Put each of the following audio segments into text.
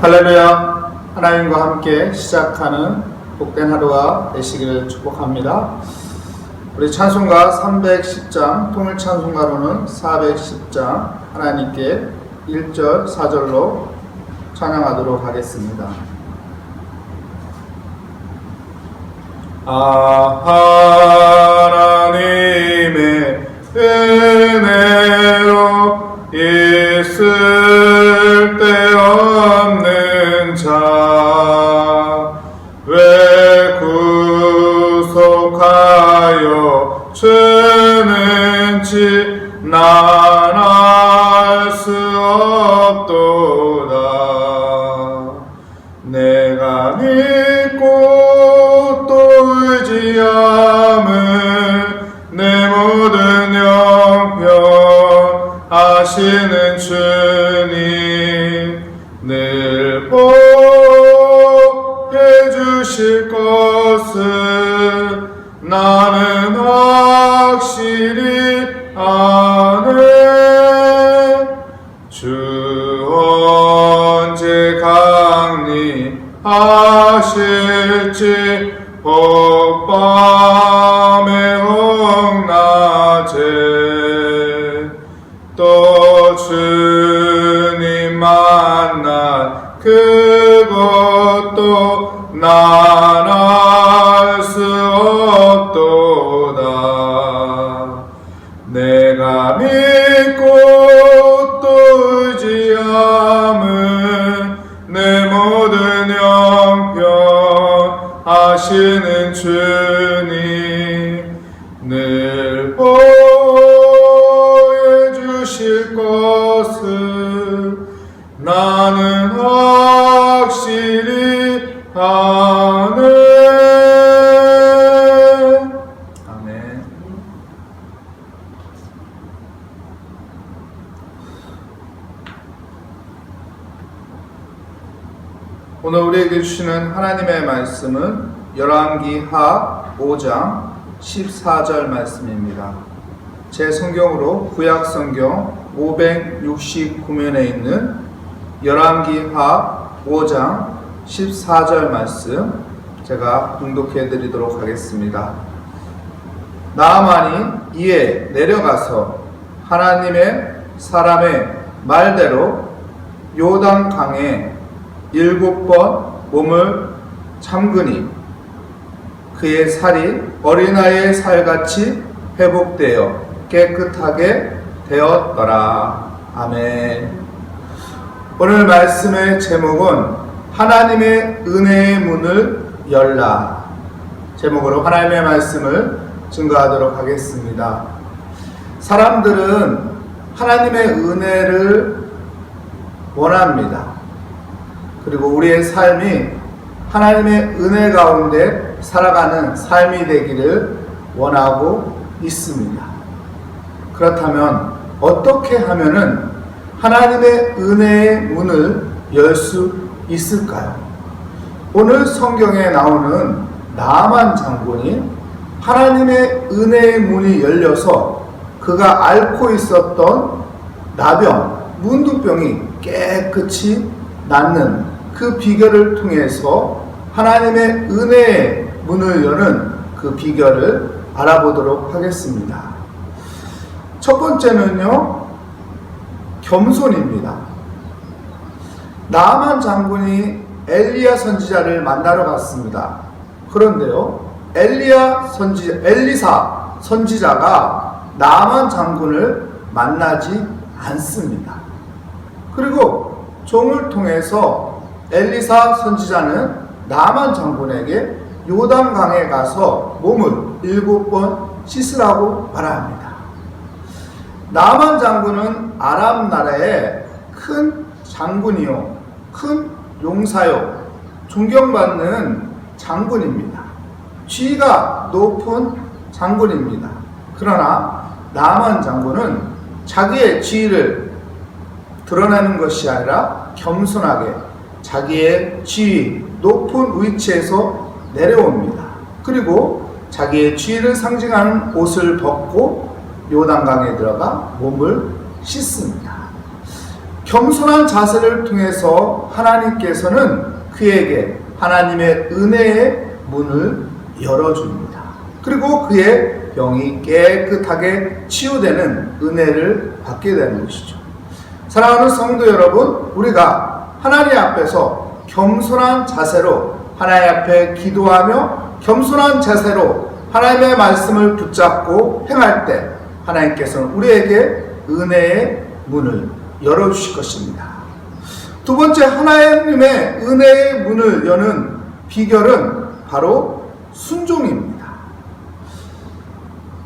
할렐루야. 하나님과 함께 시작하는 복된 하루가 되시기를 축복합니다. 우리 찬송가 310장, 통일 찬송가로는 410장 하나님께 1절, 4절로 찬양하도록 하겠습니다. 하나님의 은혜로 있을 데 없는 자, 왜 구속하여 주는지 난 알 수 없도다. 내가 믿고 또 의지함을 내 모든 형편 아시는 주님 늘 보해 주실 것을 나는 확실히 아네. 주 언제 강림하실지 혹밤에 혹낮에 또 주님 만날 그것도 난 알 수 없도다. 내가 믿고 또 의지함을 내 모든 형편 아시는 주님 늘 보여 주실 것을 나는 확실히 아네. 아멘. 오늘 우리에게 주시는 하나님의 말씀은 열왕기하 5장 14절 말씀입니다. 제 성경으로 구약성경 569면에 있는 열왕기하 5장 14절 말씀 제가 봉독해 드리도록 하겠습니다. 나아만이 이에 내려가서 하나님의 사람의 말대로 요단강에 7번 몸을 잠그니 그의 살이 어린아이의 살같이 회복되어 깨끗하게 되었더라. 아멘. 오늘 말씀의 제목은 하나님의 은혜의 문을 열라. 제목으로 하나님의 말씀을 증거하도록 하겠습니다. 사람들은 하나님의 은혜를 원합니다. 그리고 우리의 삶이 하나님의 은혜 가운데 살아가는 삶이 되기를 원하고 있습니다. 그렇다면 어떻게 하면은 하나님의 은혜의 문을 열 수 있을까요? 오늘 성경에 나오는 나아만 장군이 하나님의 은혜의 문이 열려서 그가 앓고 있었던 나병, 문두병이 깨끗이 낫는 그 비결을 통해서 하나님의 은혜의 문을 여는 그 비결을 알아보도록 하겠습니다. 첫 번째는요, 겸손입니다. 나아만 장군이 엘리야 선지자를 만나러 갔습니다. 그런데요, 엘리사 선지자가 나아만 장군을 만나지 않습니다. 그리고 종을 통해서 엘리사 선지자는 나아만 장군에게 요단강에 가서 몸을 7번 씻으라고 말합니다. 나아만 장군은 아람 나라의 큰 장군이요, 큰 용사요, 존경받는 장군입니다. 지위가 높은 장군입니다. 그러나 나아만 장군은 자기의 지위를 드러내는 것이 아니라 겸손하게 자기의 지위, 높은 위치에서 내려옵니다. 그리고 자기의 지위를 상징하는 옷을 벗고 요단강에 들어가 몸을 씻습니다. 겸손한 자세를 통해서 하나님께서는 그에게 하나님의 은혜의 문을 열어줍니다. 그리고 그의 병이 깨끗하게 치유되는 은혜를 받게 되는 것이죠. 사랑하는 성도 여러분, 우리가 하나님 앞에서 겸손한 자세로 하나님 앞에 기도하며 겸손한 자세로 하나님의 말씀을 붙잡고 행할 때 하나님께서는 우리에게 은혜의 문을 열어주실 것입니다. 두 번째, 하나님의 은혜의 문을 여는 비결은 바로 순종입니다.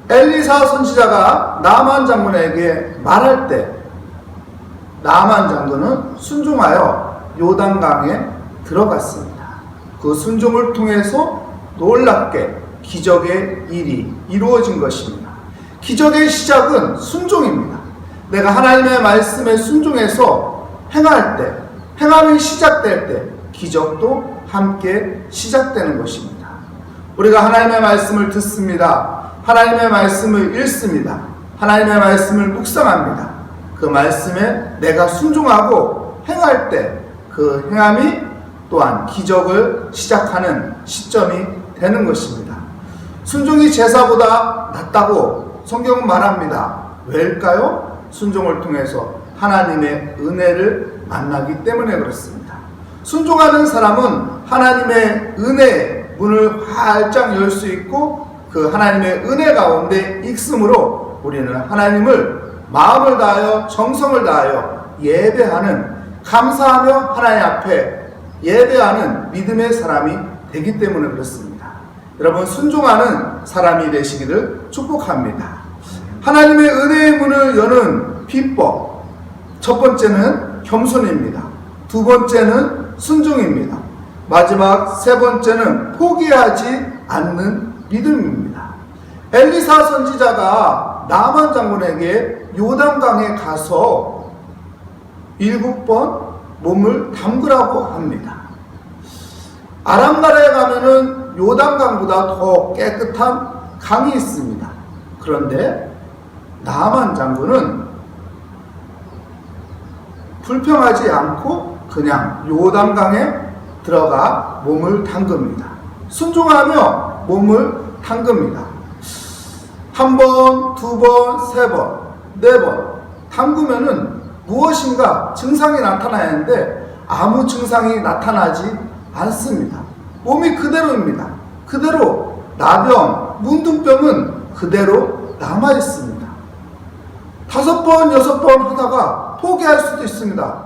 엘리사 선지자가 나만 장군에게 말할 때 나만 장군은 순종하여 요단강에 들어갔습니다. 그 순종을 통해서 놀랍게 기적의 일이 이루어진 것입니다. 기적의 시작은 순종입니다. 내가 하나님의 말씀에 순종해서 행할 때, 행함이 시작될 때 기적도 함께 시작되는 것입니다. 우리가 하나님의 말씀을 듣습니다. 하나님의 말씀을 읽습니다. 하나님의 말씀을 묵상합니다. 그 말씀에 내가 순종하고 행할 때 그 행함이 또한 기적을 시작하는 시점이 되는 것입니다. 순종이 제사보다 낫다고 성경은 말합니다. 왜일까요? 순종을 통해서 하나님의 은혜를 만나기 때문에 그렇습니다. 순종하는 사람은 하나님의 은혜의 문을 활짝 열 수 있고 그 하나님의 은혜 가운데 있으므로 우리는 하나님을 마음을 다하여 정성을 다하여 예배하는, 감사하며 하나님 앞에 예배하는 믿음의 사람이 되기 때문에 그렇습니다. 여러분, 순종하는 사람이 되시기를 축복합니다. 하나님의 은혜의 문을 여는 비법, 첫 번째는 겸손입니다. 두 번째는 순종입니다. 마지막 세 번째는 포기하지 않는 믿음입니다. 엘리사 선지자가 나만 장군에게 요단강에 가서 7번 몸을 담그라고 합니다. 아람 나라에 가면은 요단강보다 더 깨끗한 강이 있습니다. 그런데 나만 장군은 불평하지 않고 그냥 요단강에 들어가 몸을 담급니다. 순종하며 몸을 담급니다. 한 번, 두 번, 세 번, 네 번 담그면은 무엇인가 증상이 나타나는데 아무 증상이 나타나지 않습니다. 몸이 그대로입니다. 그대로 나병, 문둥병은 그대로 남아 있습니다. 5번, 6번 하다가 포기할 수도 있습니다.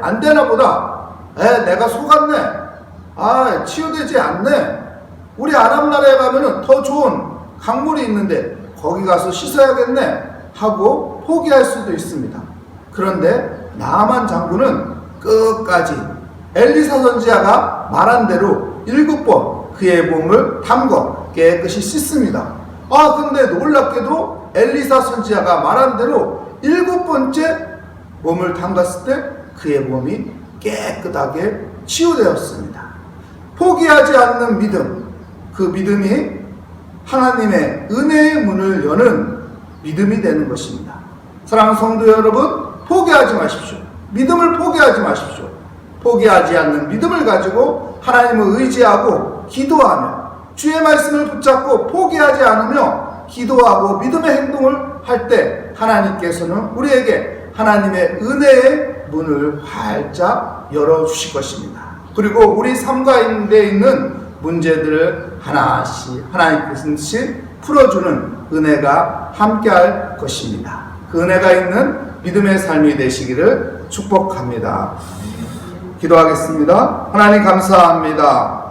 안 되나 보다. 내가 속았네. 치유되지 않네. 우리 아람 나라에 가면은 더 좋은 강물이 있는데 거기 가서 씻어야겠네 하고 포기할 수도 있습니다. 그런데 나만 장군은 끝까지 엘리사 선지자가 말한 대로 7번 그의 몸을 담궈 깨끗이 씻습니다. 근데 놀랍게도 엘리사 선지자가 말한 대로 7번째 몸을 담갔을 때 그의 몸이 깨끗하게 치유되었습니다. 포기하지 않는 믿음, 그 믿음이 하나님의 은혜의 문을 여는 믿음이 되는 것입니다. 사랑하는 성도 여러분, 포기하지 마십시오. 믿음을 포기하지 마십시오. 포기하지 않는 믿음을 가지고 하나님을 의지하고 기도하며 주의 말씀을 붙잡고 포기하지 않으며 기도하고 믿음의 행동을 할 때 하나님께서는 우리에게 하나님의 은혜의 문을 활짝 열어주실 것입니다. 그리고 우리 삶 가운데 있는 문제들을 하나씩 풀어주는 은혜가 함께할 것입니다. 그 은혜가 있는 믿음의 삶이 되시기를 축복합니다. 기도하겠습니다. 하나님 감사합니다.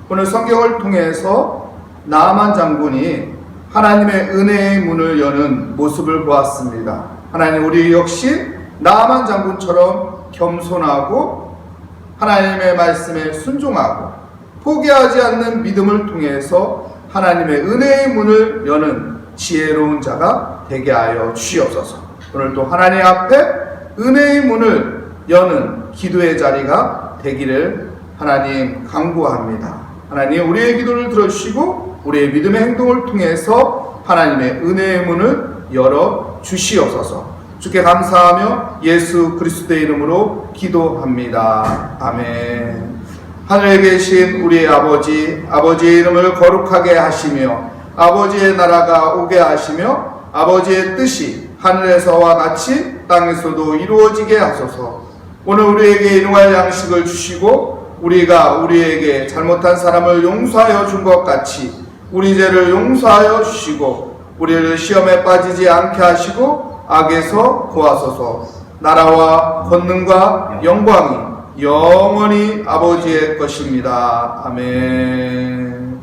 오늘 성경을 통해서 나아만 장군이 하나님의 은혜의 문을 여는 모습을 보았습니다. 하나님, 우리 역시 나아만 장군처럼 겸손하고 하나님의 말씀에 순종하고 포기하지 않는 믿음을 통해서 하나님의 은혜의 문을 여는 지혜로운 자가 되게 하여 주시옵소서. 오늘도 하나님 앞에 은혜의 문을 여는 기도의 자리가 되기를 하나님 간구합니다. 하나님, 우리의 기도를 들어주시고 우리의 믿음의 행동을 통해서 하나님의 은혜의 문을 열어 주시옵소서. 주께 감사하며 예수 그리스도의 이름으로 기도합니다. 아멘. 하늘에 계신 우리의 아버지, 아버지의 이름을 거룩하게 하시며 아버지의 나라가 오게 하시며 아버지의 뜻이 하늘에서와 같이 땅에서도 이루어지게 하소서. 오늘 우리에게 일용할 양식을 주시고 우리가 우리에게 잘못한 사람을 용서하여 준 것 같이 우리 죄를 용서하여 주시고 우리를 시험에 빠지지 않게 하시고 악에서 구하소서. 나라와 권능과 영광이 영원히 아버지의 것입니다. 아멘.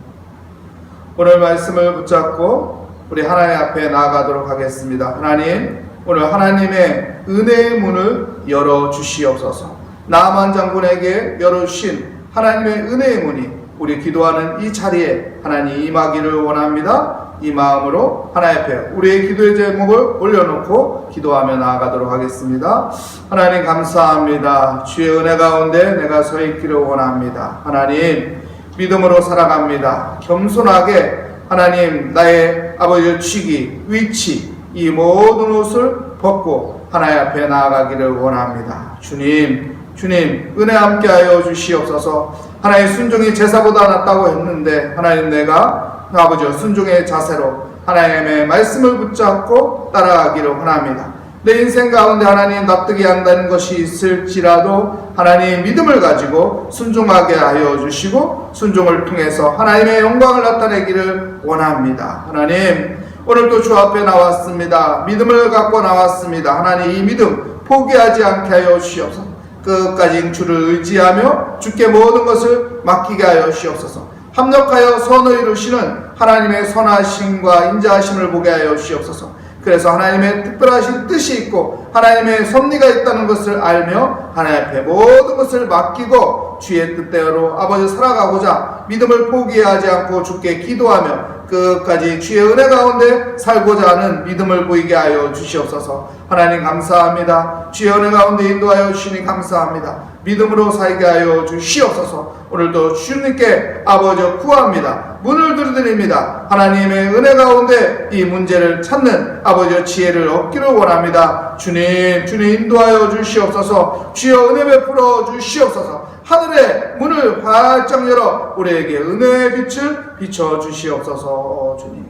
오늘 말씀을 붙잡고 우리 하나님 앞에 나아가도록 하겠습니다. 하나님, 오늘 하나님의 은혜의 문을 열어주시옵소서. 나만 장군에게 열어주신 하나님의 은혜의 문이 우리 기도하는 이 자리에 하나님 임하기를 원합니다. 이 마음으로 하나님 앞에 우리의 기도의 제목을 올려놓고 기도하며 나아가도록 하겠습니다. 하나님 감사합니다. 주의 은혜 가운데 내가 서 있기를 원합니다. 하나님 믿음으로 살아갑니다. 겸손하게 하나님 나의 아버지의 취기, 위치 이 모든 옷을 벗고 하나님 앞에 나아가기를 원합니다. 주님 은혜 함께하여 주시옵소서. 하나님 순종이 제사보다 낫다고 했는데 하나님 내가 아버지여 순종의 자세로 하나님의 말씀을 붙잡고 따라가기를 원합니다. 내 인생 가운데 하나님 납득이 안 되는 것이 있을지라도 하나님 믿음을 가지고 순종하게 하여 주시고 순종을 통해서 하나님의 영광을 나타내기를 원합니다. 하나님 오늘도 주 앞에 나왔습니다. 믿음을 갖고 나왔습니다. 하나님 이 믿음 포기하지 않게 하여 주시옵소서. 끝까지 주를 의지하며 주께 모든 것을 맡기게 하여 주시옵소서. 합력하여 선을 이루시는 하나님의 선하심과 인자하심을 보게 하여 주시옵소서. 그래서 하나님의 특별하신 뜻이 있고 하나님의 섭리가 있다는 것을 알며 하나님 앞에 모든 것을 맡기고 주의 뜻대로 아버지 살아가고자 믿음을 포기하지 않고 주께 기도하며 끝까지 주의 은혜 가운데 살고자 하는 믿음을 보이게 하여 주시옵소서. 하나님 감사합니다. 주의 은혜 가운데 인도하여 주시니 감사합니다. 믿음으로 살게 하여 주시옵소서. 오늘도 주님께 아버지 구합니다. 문을 두드립니다. 하나님의 은혜 가운데 이 문제를 찾는 아버지의 지혜를 얻기를 원합니다. 주님 인도하여 주시옵소서. 주여 은혜 베풀어 주시옵소서. 하늘의 문을 활짝 열어 우리에게 은혜의 빛을 비춰 주시옵소서. 주님